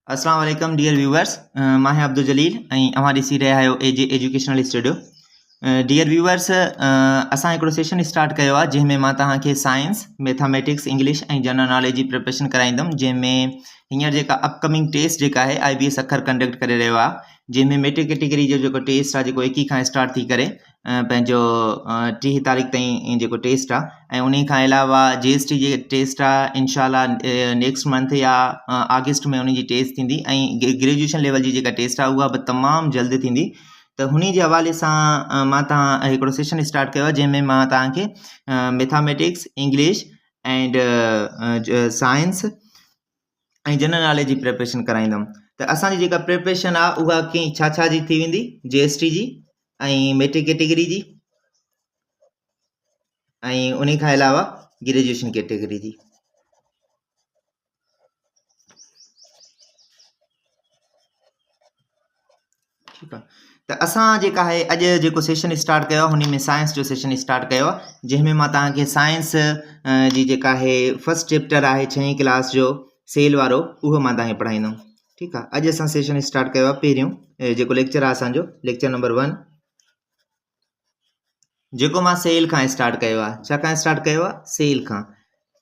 अस्सलाम वालेकुम dear viewers, मां है अब्दुल जलील ऐं अवां ॾिसी रहिया आहियो एजे एजुकेशनल स्टूडियो। डियर व्यूअर्स, असां हिकिड़ो सेशन स्टार्ट कयो आहे जंहिंमें मां तव्हांखे साइंस, मैथमेटिक्स, इंग्लिश ऐं जनरल नॉलेज जी प्रिपरेशन कराईंदुमि, जंहिंमें हींअर जेका अपकमिंग टेस्ट जेका आहे IBS अखर कंडक्ट करे रहियो आहे, जंहिंमें मेट्रिक कैटेगरी जो जेको टेस्ट आहे जेको 21 खां स्टार्ट थी करे पंहिंजो 30 तारीख़ ताईं जेको टेस्ट आहे, ऐं उन खां अलावा GST जी टेस्ट आहे इंशाल्लाह नेक्स्ट मंथ या अगस्त में उन जी टेस्ट थींदी, ऐं ग्रेजुएशन लेवल जी जेका टेस्ट आहे उहा बि तमामु जल्द थींदी। त हुन जे हवाले सां मां हिकिड़ो सेशन स्टार्ट कयो आहे जंहिंमें मां तव्हांखे मैथमेटिक्स, इंग्लिश एंड साइंस ऐं जनरल नॉलेज जी प्रिपरेशन कराईंदुमि। त असांजी जेका प्रिपरेशन आहे उहा कीअं छा जी थी वेंदी, GST जी ऐं मेट्रिक कैटेगरी जी ऐं उन खां अलावा ग्रेजुएशन कैटेगरी जी। ठीकु आहे, त असां जेका आहे अॼु जेको सेशन स्टार्ट कयो आहे हुन में साइंस जो सेशन स्टार्ट कयो आहे, जंहिंमें मां तव्हांखे साइंस जी जेका आहे फर्स्ट चैप्टर आहे 6वीं क्लास जो सेल वारो, उहो मां तव्हांखे पढ़ाईंदुमि। ठीकु आहे, अॼु असां सेशन स्टार्ट कयो आहे पहिरियों जेको लेक्चर आहे असांजो लेक्चर नंबर 1, जेको मां सेल खां स्टार्ट कयो आहे। छा खां स्टार्ट कयो आहे? सेल खां।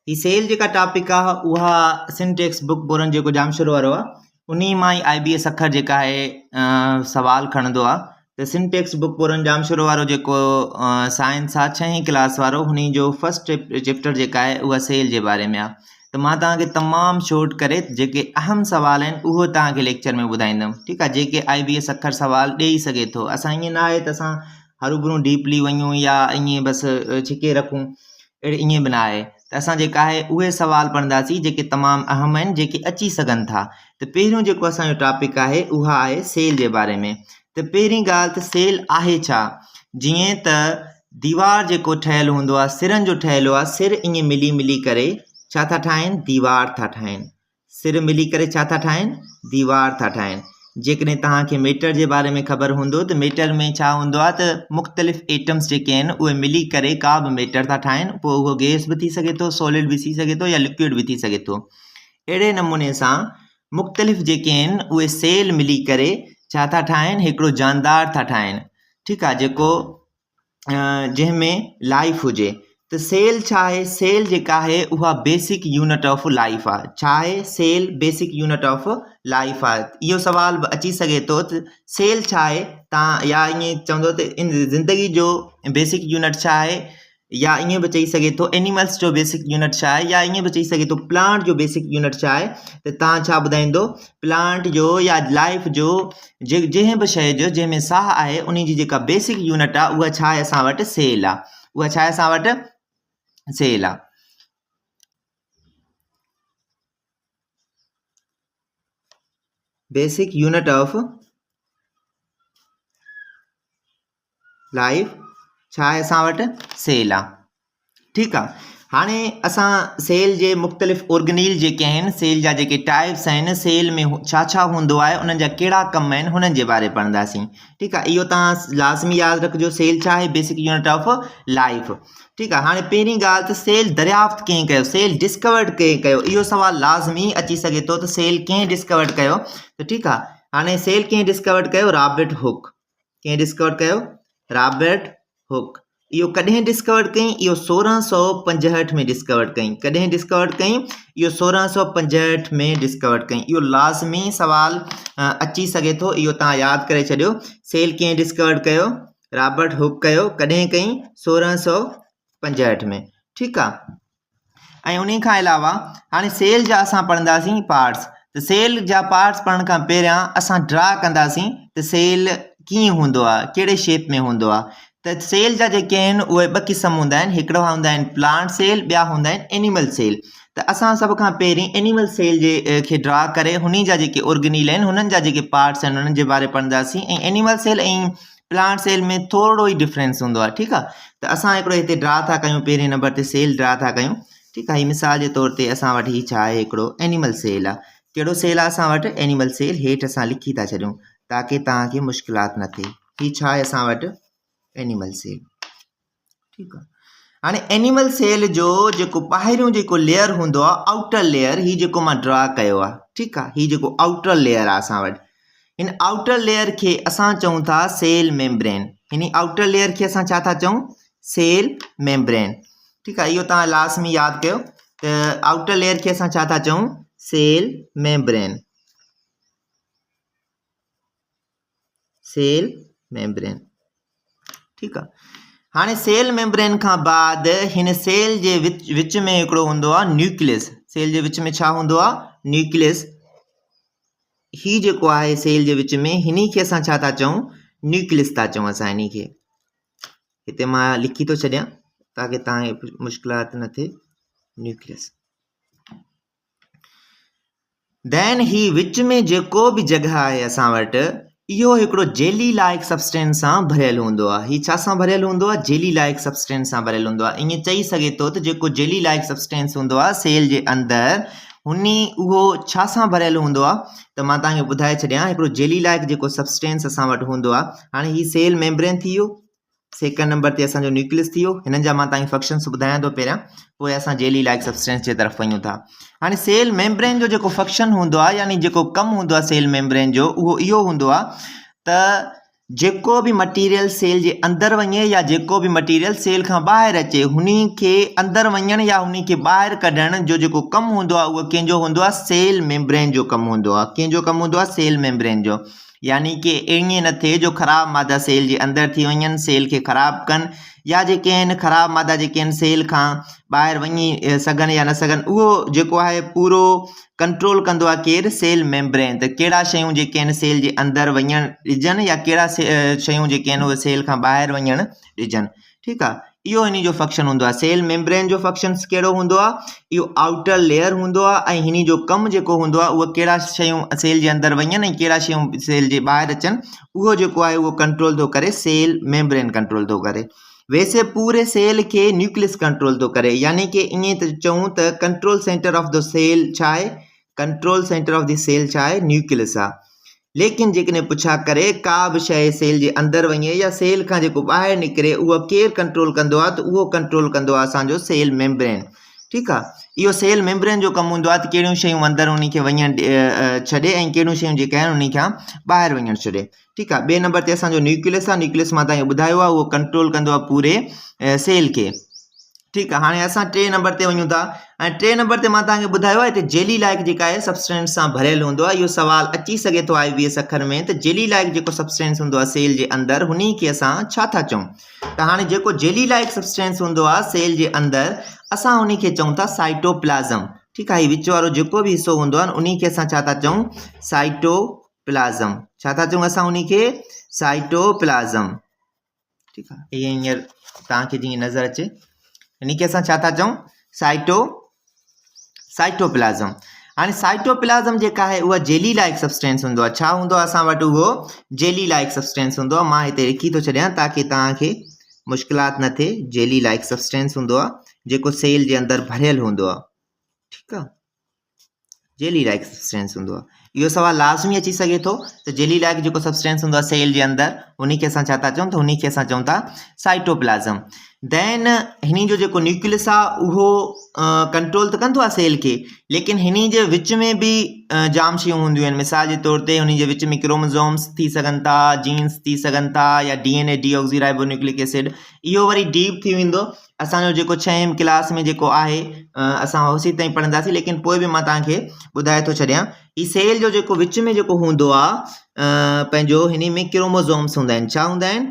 ही सेल जेका टॉपिक आहे उहा सिंटेक्स बुक बोरन जेको जामशुरू वारो आहे उन मां ई IBS अखर जेका आहे सवाल खणंदो आहे। त सिंटेक्स बुक बोरन जामशुरू वारो जेको साइंस आहे 6वीं क्लास वारो, हुन जो फर्स्ट चैप्टर जेका आहे उहा सेल जे बारे में आहे। त मां तव्हांखे तमामु शॉर्ट करे जेके अहम सवाल आहिनि उहो तव्हांखे लेक्चर में ॿुधाईंदुमि। ठीकु आहे, जेके IBS अखर सवाल ॾेई सघे थो। असां ईअं न आहे त असां हरूभरू डीपली वञूं या ईअं बसि छिके रखूं, ईअं बि न आहे। त असां जेका आहे उहे सवाल पढ़ंदासीं जेके तमामु अहम आहिनि, जेके अची सघनि था। त पहिरियों जेको असांजो टॉपिक आहे उहा आहे सेल जे बारे में। त पहिरीं ॻाल्हि त सेल आहे छा? जीअं त दीवार जेको ठहियलु हूंदो आहे, सिरनि जो ठहियलु आहे, सिर ईअं मिली करे छा था ठाहिनि? दीवार था ठाहिनि। सिर मिली करे छा था ठाहिनि? दीवार था ठाहिनि। जेकॾहिं तव्हांखे मीटर जे बारे में ख़बर हूंदो त मीटर में छा हूंदो आहे त मुख़्तलिफ़ एटम्स जेके आहिनि उहे मिली करे का बि मीटर था ठाहिनि। पोइ उहो गैस बि थी सघे थो, सॉलिड बि थी सघे थो या लिक्विड बि थी सघे थो। अहिड़े नमूने सां मुख़्तलिफ़ जेके आहिनि उहे सेल मिली करे छा था ठाहिनि? हिकिड़ो जानदार था ठाहिनि। ठीकु आहे, जेको जंहिंमें लाइफ हुजे। त सेल छा आहे? सेल जेका आहे उहा बेसिक यूनिट ऑफ लाइफ आहे। छा आहे? Cell basic unit of life आहे। इहो सवाल बि अची सघे थो त सेल छा आहे, तव्हां या ईअं चवंदो त इन ज़िंदगी जो बेसिक यूनिट छा आहे, या ईअं बि चई सघे थो एनिमल्स जो बेसिक यूनिट छा आहे, या ईअं बि चई सघे थो प्लांट जो बेसिक यूनिट छा आहे। त तव्हां छा ॿुधाईंदो? प्लांट जो या लाइफ जो जंहिं बि शइ जो जंहिंमें साह आहे उन जी जेका बेसिक यूनिट आहे उहा छा आहे? असां वटि सेल आहे। उहा छा आहे? असां वटि सेल आहे। बेसिक यूनिट ऑफ लाइफ छा आहे? असां वटि सेल आहे। ठीकु आहे, हाणे असां सेल जे मुख़्तलिफ़ ऑर्गेनील जेके आहिनि, सेल जा जेके टाइप्स आहिनि, सेल में छा छा हूंदो आहे, उन्हनि जा कहिड़ा कम आहिनि, हुननि जे बारे पढ़ंदासीं। ठीकु आहे, इहो तव्हां लाज़मी यादि रखिजो। सेल छा आहे? Basic unit of life. ठीकु आहे, हाणे पहिरीं ॻाल्हि त सेल दरियाफ़्त कंहिं कयो? सेल डिस्कवर्ड कंहिं कयो? इहो सवाल लाज़मी अची सघे थो त सेल कंहिं डिस्कवर्ड कयो? त ठीकु आहे, हाणे सेल कंहिं डिस्कवर्ड कयो? Robert Hooke. कंहिं डिस्कवर्ड कयो? Robert Hooke. इहो कॾहिं डिस्कवर्ड कई? इहो 1665 में डिस्कवर्ड कई। कॾहिं डिस्कवर्ड कई? इहो 1665 में डिस्कवर्ड कई। इहो लाज़मी सवाल अची सघे थो, इहो तव्हां यादि करे छॾियो। सेल कंहिं डिस्कवर्ड कयो? रॉबर्ट हुक कयो। कॾहिं कई? 1665 में। ठीकु आहे, ऐं उन खां अलावा हाणे सेल जा असां पढ़ंदासीं पार्ट्स। त सेल जा पार्ट्स पढ़ण खां पहिरियां असां ड्रा कंदासीं त सेल कीअं हूंदो आहे, कहिड़े शेप में हूंदो आहे। त सेल जा जेके आहिनि उहे ॿ क़िस्म हूंदा आहिनि। हिकिड़ा हूंदा आहिनि प्लांट सेल, ॿिया हूंदा आहिनि एनिमल सेल। त असां सभ खां पहिरीं एनिमल सेल खे ड्रा करे हुन जा जेके ऑर्गेनील आहिनि, हुननि जा जेके पार्ट्स आहिनि, हुननि जे बारे पढ़ंदासीं। ऐं एनिमल सेल ऐं प्लांट सेल में थोरो ई डिफरेंस हूंदो आहे। ठीकु आहे, त असां हिकिड़ो हिते ड्रा था कयूं, पहिरें नंबर ते सेल ड्रा था कयूं। ठीकु आहे, हीअ मिसाल जे तौर ते असां वटि हीअ छा आहे? हिकिड़ो एनिमल सेल आहे। कहिड़ो सेल आहे असां वटि? Animal cell. हेठि असां लिखी था छॾियूं ताकी तव्हांखे मुश्किलात न थिए। हीअ छा आहे असां वटि? Animal cell. ठीकु आहे, हाणे एनिमल सेल जो जेको ॿाहिरियों जेको लेयर हूंदो आहे, आउटर लेयर, हीअ जेको मां ड्रा कयो आहे। ठीकु आहे। हीउ जेको आउटर लेयर आहे असां वटि, इन आउटर लेयर खे असां चऊं था सेल मेम्ब्रेन। इन आउटर लेयर खे असां छा था चऊं? Cell membrane. ठीकु आहे, इहो तव्हां लाज़मी यादि कयो त आउटर लेयर खे असां छा था चऊं? Cell membrane. सेल मेम्ब्रेन, ठीकु आहे। हाणे सेल मेम्ब्रेन खां बाद हिन सेल जे विच में हिकिड़ो हूंदो आहे न्यूक्लियस। सेल जे विच में छा हूंदो आहे? न्यूक्लियस। ही जेको आहे सेल जे विच में, हिन खे असां छा था चऊं? न्यूक्लियस था चऊं असां हिन खे। हिते मां लिखी थो छॾियां ताकी तव्हांखे मुश्किलात न थिए। न्यूक्लियस। देन ही विच में जेको बि जगह आहे असां वटि, इहो हिकिड़ो जेली लाइक सब्सटेंस सां भरियल हूंदो आहे। हीउ छा सां भरियल हूंदो आहे? जेली लाइक सब्सटेंस सां भरियल हूंदो आहे। ईअं चई सघे थो त जेको जेली लाइक सब्सटेंस हूंदो आहे सेल जे अंदरि, उहो छा सां भरियल हूंदो आहे? त मां तव्हांखे ॿुधाए छॾियां, हिकिड़ो जेली लाइक जेको सब्सटेंस असां वटि हूंदो आहे। हाणे हीउ सेल मेम्ब्रेन थी वियो, सेकेंड नंबर ते असांजो न्यूक्लियस थी वियो। हिननि जा मां तव्हांखे फंक्शन्स ॿुधायां थो पहिरियां, पोइ असां जेली लाइक सब्सटेंस जे तरफ़ वञूं था। हाणे सेल मेम्ब्रेन जो जेको फंक्शन हूंदो आहे, यानी जेको कमु हूंदो आहे सेल मेम्ब्रेन जो, उहो इहो हूंदो आहे त जेको बि मटीरियल सेल जे अंदरि वञे या जेको बि मटीरियल सेल खां ॿाहिरि अचे, हुन खे अंदरि वञण या हुन खे ॿाहिरि कढण जो जेको कमु हूंदो आहे, उहो कंहिंजो हूंदो आहे? सेल मेम्ब्रेन जो कमु हूंदो आहे। कंहिंजो कमु हूंदो आहे? सेल मेम्ब्रेन जो। यानी कि ईअं न थिए जो ख़राबु मादा सेल जे अंदरि थी वञनि, सेल खे ख़राबु कनि, या जेके आहिनि ख़राबु मादा जेके आहिनि सेल खां ॿाहिरि वञी सघनि या न सघनि, उहो जेको आहे पूरो कंट्रोल कंदो आहे केरु? Cell membrane. त कहिड़ा शयूं जेके आहिनि सेल जे अंदरि वञणु ॾिजनि या कहिड़ा शयूं जेके आहिनि उहे सेल खां ॿाहिरि वञणु ॾिजनि। ठीकु आहे, इहो हिन जो फंक्शन हूंदो आहे। सेल मेम्ब्रेन जो फंक्शन कहिड़ो हूंदो आहे? इहो आउटर लेयर हूंदो आहे, ऐं हिन जो कमु जेको हूंदो आहे उहो कहिड़ा शयूं सेल जे अंदरि वञनि ऐं कहिड़ा शयूं सेल जे ॿाहिरि अचनि, उहो जेको आहे उहो कंट्रोल थो करे, सेल मेम्ब्रेन कंट्रोल थो करे। वैसे पूरे सेल खे न्यूक्लियस कंट्रोल थो करे, यानी कि ईअं त चऊं त control centre of the cell छा आहे? Control centre of the cell छा आहे? न्यूक्लियस आहे। लेकिन जेकॾहिं पुछा करे का बि शइ सेल जे अंदरि वञे या सेल खां जेको ॿाहिरि निकिरे, उहो केरु कंट्रोल कंदो आहे? त उहो कंट्रोल कंदो आहे असांजो सेल मेम्ब्रेन। ठीकु आहे, इहो सेल मेम्ब्रेन जो कमु हूंदो आहे त कहिड़ियूं शयूं अंदरि उन खे वञणु छॾे ऐं कहिड़ियूं शयूं जेके आहिनि उन खां ॿाहिरि वञणु छॾे। ठीकु आहे, ॿिए नंबर ते असांजो न्यूक्लियस आहे। न्यूक्लियस मां तव्हांखे ॿुधायो आहे, उहो कंट्रोल कंदो आहे पूरे सेल खे। ठीकु आहे, हाणे असां टे नंबर ते वञूं था। ऐं टे नंबर ते मां तव्हांखे ॿुधायो आहे हिते जेली लाइक जेका आहे सब्सटेंस सां भरियल हूंदो आहे। इहो सुवाल अची सघे थो IBS अखर में, त जेली लाइक जेको सब्सटेंस हूंदो आहे सेल जे अंदरि, हुन खे असां छा था चऊं? त हाणे जेको जेली लाइक सब्सटेंस हूंदो आहे सेल जे अंदरि, असां उन खे चऊं था साइटोप्लाज़म। ठीकु आहे, विच वारो जेको बि हिसो हूंदो आहे उन खे असां छा था चऊं? साइटोप्लाज़म। छा था चऊं असां उन खे? साइटोप्लाज़म। ठीकु आहे, इहे हींअर तव्हांखे जीअं नज़र अचे, इन खे असां छा था चऊं? साइटोप्लाज़म। हाणे साइटोप्लाज़म जेका आहे उहा जेली लाइक सब्सटेंस हूंदो आहे। छा हूंदो आहे असां वटि? उहो जेली लाइक सब्सटेंस हूंदो आहे। मां हिते लिखी थो छॾियां ताकी तव्हांखे मुश्किलात न थिए। जेली लाइक सब्सटेंस हूंदो आहे जेको सेल जे अंदरि भरियल हूंदो आहे। ठीकु आहे, जेली लाइक सब्सटेंस हूंदो आहे। इहो सवाल लाज़मी अची सघे थो त जेली लाइक जेको सब्सटेंस हूंदो आहे सेल जे अंदरि, उन खे असां छा था चऊं? त उन खे असां चऊं था साइटोप्लाज़म। देन हिन जो जेको न्यूक्लियस आहे उहो कंट्रोल त कंदो आहे सेल खे, लेकिन हिन जे विच में बि जाम शयूं हूंदियूं आहिनि। मिसाल जे तौर ते हुन जे विच में क्रोमोज़ोम्स थी सघनि था, जीन्स थी सघनि था, या DNA डीऑक्सीराइबोन्यूक्लिक एसिड। इहो वरी डीप थी वेंदो। असांजो जेको 6वीं क्लास में जेको आहे असां होसी ताईं पढ़ंदासीं, लेकिन पोइ बि मां तव्हांखे ॿुधाए थो छॾियां। ही सेल जो जेको विच में जेको हूंदो आहे पंहिंजो, हिन में क्रोमोज़ोम्स हूंदा आहिनि। छा हूंदा आहिनि?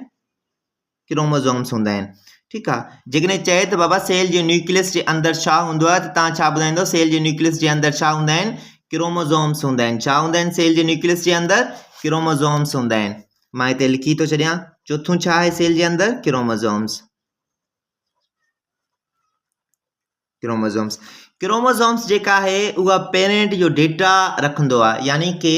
क्रोमोज़ोम्स हूंदा आहिनि। ठीकु आहे, जेकॾहिं चए त बाबा सेल जे न्यूक्लियस जे अंदरि छा हूंदो आहे, त तव्हां छा ॿुधाईंदो? सेल जे न्यूक्लियस जे अंदरि छा हूंदा आहिनि? क्रोमोज़ोम्स हूंदा आहिनि। छा हूंदा आहिनि सेल जे न्यूक्लियस जे अंदरि? क्रोमोज़ोम्स हूंदा आहिनि। मां हिते लिखी थो छॾियां, चोथों छा आहे सेल जे अंदरि? क्रोमोज़ोम्स। क्रोमोज़ोम्स जेका आहे उहा पेरेंट जो डेटा रखंदो आहे, यानी कि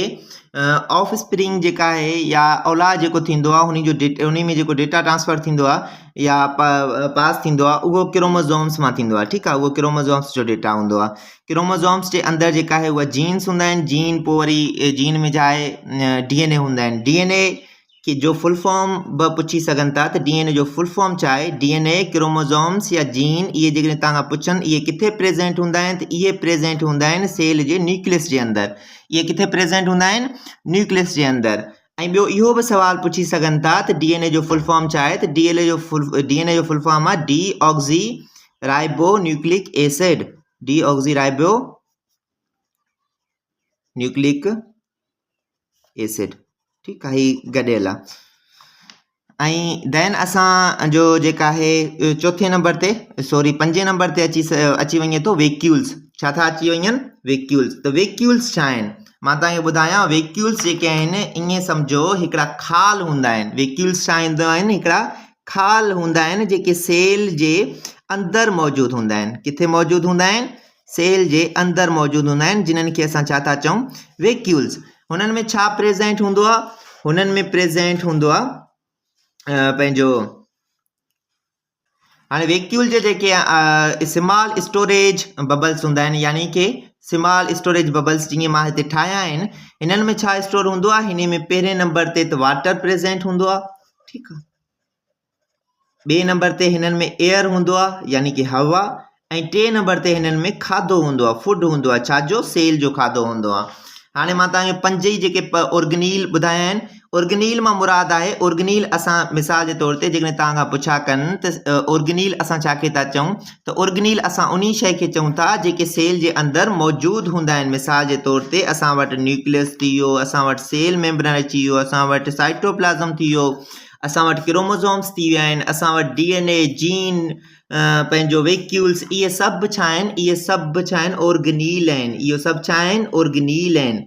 ऑफ स्प्रिंग जेका आहे या औलाद जेको थींदो आहे हुन जो उन में जेको डेटा ट्रांसफर थींदो आहे या पास थींदो आहे, उहो क्रोमोज़ोम्स मां थींदो आहे। ठीकु आहे, उहो क्रोमोज़ोम्स जो डेटा हूंदो आहे। क्रोमोज़ोम्स जे अंदरि जेका आहे उहा जीन्स हूंदा आहिनि। जीन पोइ वरी जीन में छा आहे? DNA हूंदा आहिनि। DNA कि जो फुल फॉर्म ब पुछी सघनि था त DNA जो फुल फॉर्म छा आहे। DNA क्रोमोसोम्स या जीन इहे जेकॾहिं तव्हां पुछनि इहे किथे प्रेज़ेंट हूंदा आहिनि त इहे प्रेज़ेंट हूंदा आहिनि सेल जे न्यूक्लियस जे अंदरि। इहे किथे प्रेज़ेंट हूंदा आहिनि न्यूक्लियस जे अंदरि। ऐं ॿियो इहो बि सवाल पुछी सघनि था त DNA जो फुल फॉर्म छा आहे त DNA जो फुल फॉर्म आहे deoxy ribo nucleic acid. Deoxy ribo nucleic acid. ठीकु आहे, ही गॾियल आहे। ऐं देन असां जो जेका आहे चौथे नंबर ते पंजे नंबर ते अची वञे थो वेक्यूल्स। छा था अची वञनि? वेक्यूल्स। त वेक्यूल्स छा आहिनि मां तव्हांखे ॿुधायां। वेक्यूल्स जेके आहिनि ईअं सम्झो हिकिड़ा खाल हूंदा आहिनि। वेक्यूल्स छा ईंदा आहिनि? हिकिड़ा खाल हूंदा आहिनि जेके सेल जे अंदरि मौजूदु हूंदा आहिनि। किथे मौजूदु हूंदा आहिनि? सेल जे अंदरि मौजूदु हूंदा आहिनि, जिन्हनि खे असां छा था चऊं? वेक्यूल्स। हुननि में छा प्रेज़ेंट हूंदो आहे? हुननि में प्रेज़ेंट हूंदो आहे पंहिंजो हाणे वेक्यूल जे जेके स्मॉल स्टोरेज बबल्स हूंदा आहिनि, यानी कि स्मॉल स्टोरेज बबल्स जीअं मां हिते ठाहिया आहिनि, हिननि में छा स्टोर हूंदो आहे? हिन में पहिरें नंबर ते त वाटर प्रेज़ेंट हूंदो आहे। ठीकु आहे। ॿिए नंबर ते हिननि में एयर हूंदो आहे, यानी कि हवा। ऐं टे नंबर ते हिननि में खाधो हूंदो आहे, फूड हूंदो आहे। छाजो? सेल जो खाधो हूंदो आहे। हाणे मां तव्हांखे पंज ई जेके ऑर्गेनील ॿुधाया आहिनि, ऑर्गेनील मां मुराद आहे ऑर्गेनील असां मिसाल जे तौर ते जेकॾहिं तव्हां खां पुछा कनि त ऑर्गेनील असां छा खे था चऊं, त ऑर्गेनील असां उन शइ खे चऊं था जेके सेल जे अंदरि मौजूदु हूंदा आहिनि। मिसाल जे तौर ते असां वटि न्यूक्लियस थी वियो, असां वटि सेल मेम्ब्रेन अची वियो, असां वटि साइटोप्लाज़म थी वियो, असां वटि क्रोमोसोम्स थी विया आहिनि, असां वटि DNA जीन पंहिंजो वेक्यूल्स, इहे सभु छा आहिनि? इहे सभु छा आहिनि? ऑर्गेनील आहिनि। इहो सभु छा आहिनि? ऑर्गेनील आहिनि,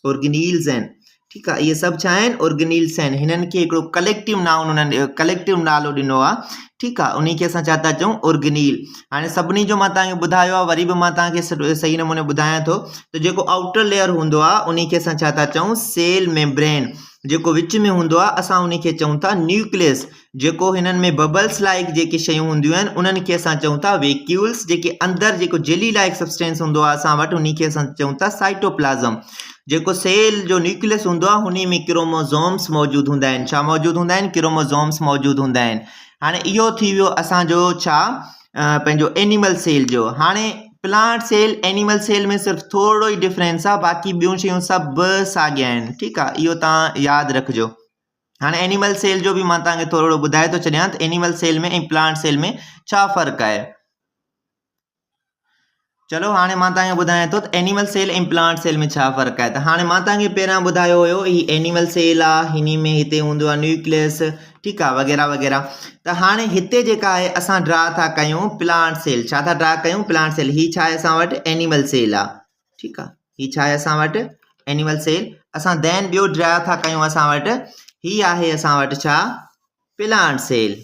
ऑर्गेनील्स आहिनि। ठीकु आहे। इहे सभु छा आहिनि? ऑर्गेनील्स आहिनि। हिननि खे हिकिड़ो कलेक्टिव नाउन उन्हनि कलेक्टिव नालो ॾिनो आहे। ठीकु आहे। उन खे असां छा था चऊं? ऑर्गेनील। हाणे सभिनी जो मां तव्हांखे ॿुधायो आहे, वरी बि मां तव्हांखे सही नमूने ॿुधायां थो त जेको आउटर लेयर हूंदो आहे उन खे असां छा था चऊं? Cell membrane. जेको विच में हूंदो आहे असां उन खे चऊं था न्यूक्लियस। जेको हिननि में बबल्स लाइक जेके शयूं हूंदियूं आहिनि उन्हनि खे असां चऊं था वेक्यूल्स। जेके अंदरि जेको जेली लाइक सब्सटेंस हूंदो आहे असां वटि, उन खे असां चऊं था साइटोप्लाज़म। जेको सेल जो न्यूक्लियस हूंदो आहे हुन में क्रोमोसोम्स मौजूदु हूंदा आहिनि। छा मौजूदु हूंदा आहिनि? क्रोमोसोम्स मौजूदु हूंदा आहिनि। हाणे इहो थी वियो असांजो छा पंहिंजो एनिमल सेल जो। हाणे प्लांट सेल एनिमल सेल में सिर्फ़ु थोरो ई डिफरेंस आहे, बाक़ी ॿियूं शयूं सभु साॻिया आहिनि। ठीकु आहे। इहो तव्हां यादि रखिजो। हाणे एनिमल सेल जो बि मां तव्हांखे थोरो ॿुधाए थो छॾियां त एनिमल सेल में ऐं प्लांट सेल में छा फ़र्क़ु आहे। चलो हाणे मां तव्हांखे ॿुधायां थो त एनिमल सेल ऐं प्लांट सेल में छा फ़र्क़ु आहे। त हाणे मां तव्हांखे पहिरियां ॿुधायो हुयो ही एनिमल सेल आहे, हिन में हिते हूंदो आहे न्यूक्लियस। ठीकु आहे, वग़ैरह वग़ैरह। त हाणे हिते जेका आहे असां ड्रा था कयूं प्लांट सेल। छा था ड्रा कयूं? Plant cell. ही छा आहे? असां वटि एनिमल सेल आहे। ठीकु आहे। ही छा आहे? असां वटि एनिमल सेल। असां देन ॿियो ड्रा था कयूं असां वटि, ही आहे असां वटि छा? Plant cell.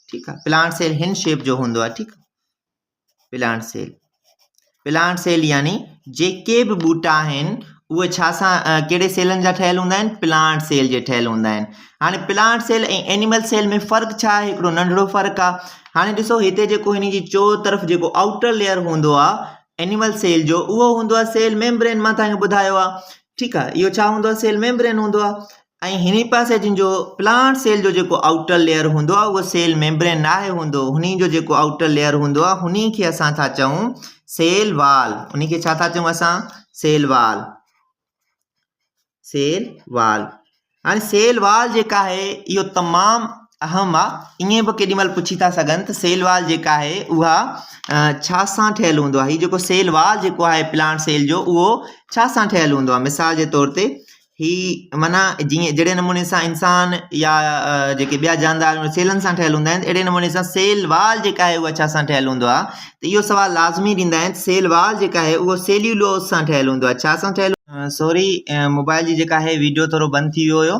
ठीकु आहे। प्लांट सेल हिन शेप जो हूंदो आहे। ठीकु आहे। Plant sale. प्लांट सेल यानी जेके बि ॿूटा आहिनि उहे छा सां कहिड़े सेलनि जा ठहियल हूंदा आहिनि? प्लांट सेल जे ठहियल हूंदा आहिनि। हाणे प्लांट सेल ऐं एनिमल सेल में फ़र्क़ु छा आहे? हिकिड़ो नंढिड़ो फ़र्क़ु आहे। हाणे ॾिसो हिते जेको हिन जी चो तरफ़ जेको आउटर लेयर हूंदो आहे एनिमल सेल जो, उहो हूंदो आहे सेल मेम्ब्रेन। मां तव्हांखे ॿुधायो आहे। ठीकु आहे। इहो छा हूंदो आहे? सेल मेम्ब्रेन हूंदो आहे। ऐं हिन पासे जिन जो प्लांट सेल जो जेको आउटर लेयर हूंदो आहे उहो सेल मेम्ब्रेन नाहे हूंदो। हुन जो जेको आउटर लेयर हूंदो आहे हुन खे असां था चऊं सेल वाल। उन खे छा था चऊं असां? Cell wall. Cell wall. हाणे सेल वाल जेका आहे इहो तमामु अहम आहे। ईअं बि केॾी महिल पुछी था सघनि त सेल वाल जेका आहे उहा छा सां ठहियल हूंदो आहे? हीउ जेको सेल वाल जेको आहे प्लांट सेल जो उहो छा सां ठहियल हूंदो आहे? मिसाल जे तौर ते ही माना जीअं जहिड़े नमूने सां इंसान या जेके ॿिया जानदार सेलनि सां ठहियल हूंदा आहिनि, अहिड़े नमूने सां सेल वाल जेका आहे उहा छा सां ठहियल हूंदो आहे? त इहो सुवाल लाज़मी ॾींदा आहिनि। सेल वाल जेका आहे उहो सेल्यूलोस सां ठहियल हूंदो आहे। छा सां ठहियल? सॉरी, मोबाइल जी जेका आहे वीडियो थोरो बंदि थी वियो हुयो,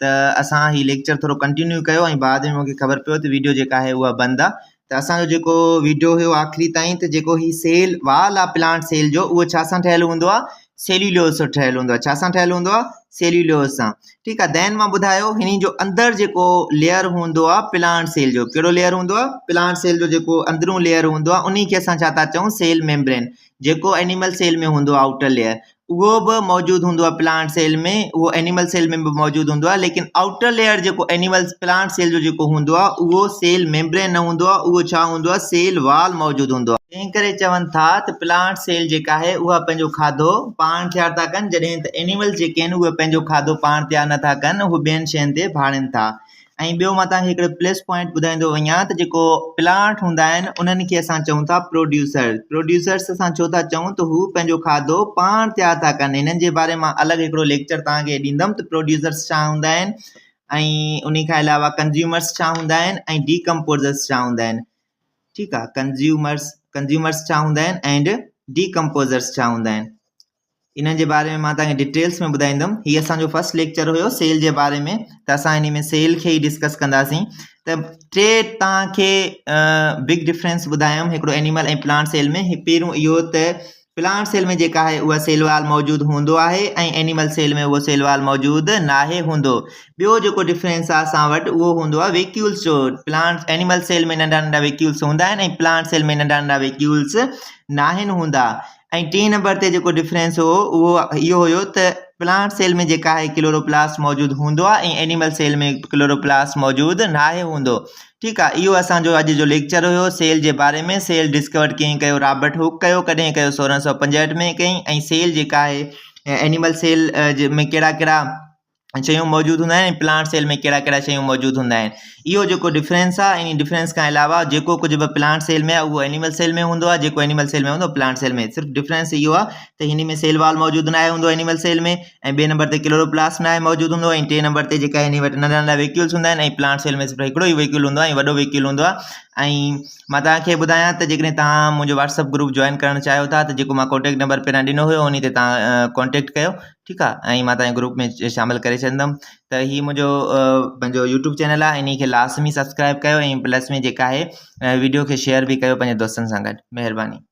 त असां ही लेक्चर थोरो कंटिन्यू कयो ऐं बाद में मूंखे ख़बर पियो त वीडियो जेका आहे उहा बंदि आहे। त असांजो जेको वीडियो हुयो आख़िरी ताईं, त जेको ही सेल वाल आहे प्लांट सेल जो उहो छा सां ठहियल हूंदो आहे? सेल्यूलोस सां ठहियल हूंदो आहे। छा सां ठहियल हूंदो आहे? सेल्यूलोस सां। ठीकु आहे। देन मां ॿुधायो हिन जो अंदरि जेको लेयर हूंदो आहे प्लांट सेल जो, कहिड़ो लेयर हूंदो आहे? प्लांट सेल जो जेको अंदरूं लेयर हूंदो आहे उन खे असां छा था चऊं? Cell membrane. जेको एनिमल सेल में हूंदो आहे आउटर लेयर उहो बि मौजूदु हूंदो आहे प्लांट सेल में, उहो एनिमल सेल में बि मौजूदु हूंदो आहे, लेकिन आउटर लेयर जेको एनिमल प्लांट सेल जो जेको हूंदो आहे उहो सेल मेम्ब्रेन न हूंदो आहे, उहो छा हूंदो आहे, सेल वाल मौजूदु हूंदो आहे। तंहिं करे चवनि था त प्लांट सेल जेका आहे उहा पंहिंजो खाधो पाण तयारु था कनि, जॾहिं त एनिमल जेके आहिनि उहे पंहिंजो खाधो पाण तयारु नथा कनि, उहे ॿियनि शयुनि ते भाड़नि था। ऐं ॿियो मां तव्हांखे हिकिड़ो प्लस पॉइंट ॿुधाईंदो वञा त जेको प्लांट हूंदा आहिनि उन्हनि खे असां चऊं था प्रोड्यूसर्स असां छो था चऊं त हू पंहिंजो खाधो पाण तयारु था कनि। हिननि जे बारे मां अलॻि हिकिड़ो लेक्चर तव्हांखे ॾींदुमि त प्रोड्यूसर्स छा हूंदा आहिनि ऐं उन खां अलावा कंज्यूमर्स छा हूंदा आहिनि ऐं डीकम्पोज़र्स छा हूंदा आहिनि। ठीकु आहे, कंज्यूमर्स छा हूंदा आहिनि एंड डीकम्पोज़र्स छा हूंदा आहिनि, इन्हनि जे बारे में मां तव्हांखे डिटेल्स में ॿुधाईंदुमि। हीअ असांजो फर्स्ट लेक्चर हुयो सेल जे बारे में, त असां हिन में सेल खे ई डिस्कस कंदासीं। त टे तव्हांखे बिग डिफरेंस ॿुधायमि हिकिड़ो एनिमल ऐं प्लांट सेल में। पहिरियों इहो त प्लांट सेल में जेका आहे उहा सेल वाल मौजूदु हूंदो आहे ऐं एनिमल सेल में उहो सेल वाल मौजूदु नाहे हूंदो। ॿियो जेको डिफरेंस आहे असां वटि उहो हूंदो आहे वेक्यूल्स जो। एनिमल सेल में नंढा नंढा वेक्यूल्स हूंदा आहिनि ऐं प्लांट सेल में नंढा नंढा वेक्यूल्स नाहिनि हूंदा। ऐं टे नंबर ते जेको डिफरेंस हो उहो इहो हुयो त प्लांट सेल में जेका आहे क्लोरोप्लास्ट मौजूदु हूंदो आहे ऐं एनिमल सेल में क्लोरोप्लास्ट मौजूदु नाहे हूंदो। ठीकु आहे, इहो असांजो अॼु जो लेक्चर हुयो सेल जे बारे में। सेल डिस्कवर कीअं कयो, रॉबर्ट हुक कयो, कॾहिं कयो 1665 में कई। ऐं सेल जेका आहे एनिमल सेल में कहिड़ा कहिड़ा शयूं मौजूदु हूंदा आहिनि, प्लांट सेल में कहिड़ा कहिड़ा शयूं मौजूदु हूंदा आहिनि। इहो जेको डिफरेंस आहे, इन डिफरेंस खां अलावा जेको कुझु बि प्लांट सेल में आहे उहो एनिमल सेल में हूंदो आहे, जेको एनिमल सेल में हूंदो प्लांट सेल में। सिर्फ़ु डिफरेंस इहो आहे त हिन में सेल वाल मौजूदु नाहे हूंदो एनिमल सेल में, ऐं ॿिए नंबर ते क्लोरोप्लास्ट नाहे मौजूदु हूंदो, ऐं टे नंबर ते जेका हिन वटि नंढा नंढा वेक्यूल्स हूंदा आहिनि, ऐं प्लांट सेल में सिर्फ़ु हिकिड़ो ई वेक्यूल हूंदो आहे ऐं वॾो वेक्यूल हूंदो आहे। ऐं मां तव्हांखे ॿुधायां त जेकॾहिं तव्हां मुंहिंजो व्हाट्सअप ग्रुप जॉइन करणु चाहियो था त जेको मां कॉन्टेक्ट नंबर पहिरां ॾिनो हुयो उन ते तव्हां कॉन्टेक्ट कयो। ठीकु आहे, ऐं मां तव्हांजे ग्रुप में शामिलु करे छॾींदुमि। त हीअ मुंहिंजो पंहिंजो यूट्यूब चैनल आहे, इन खे लाज़मी सब्सक्राइब कयो ऐं प्लस में जेका आहे वीडियो खे शेयर बि कयो पंहिंजे दोस्तनि सां गॾु। महिरबानी।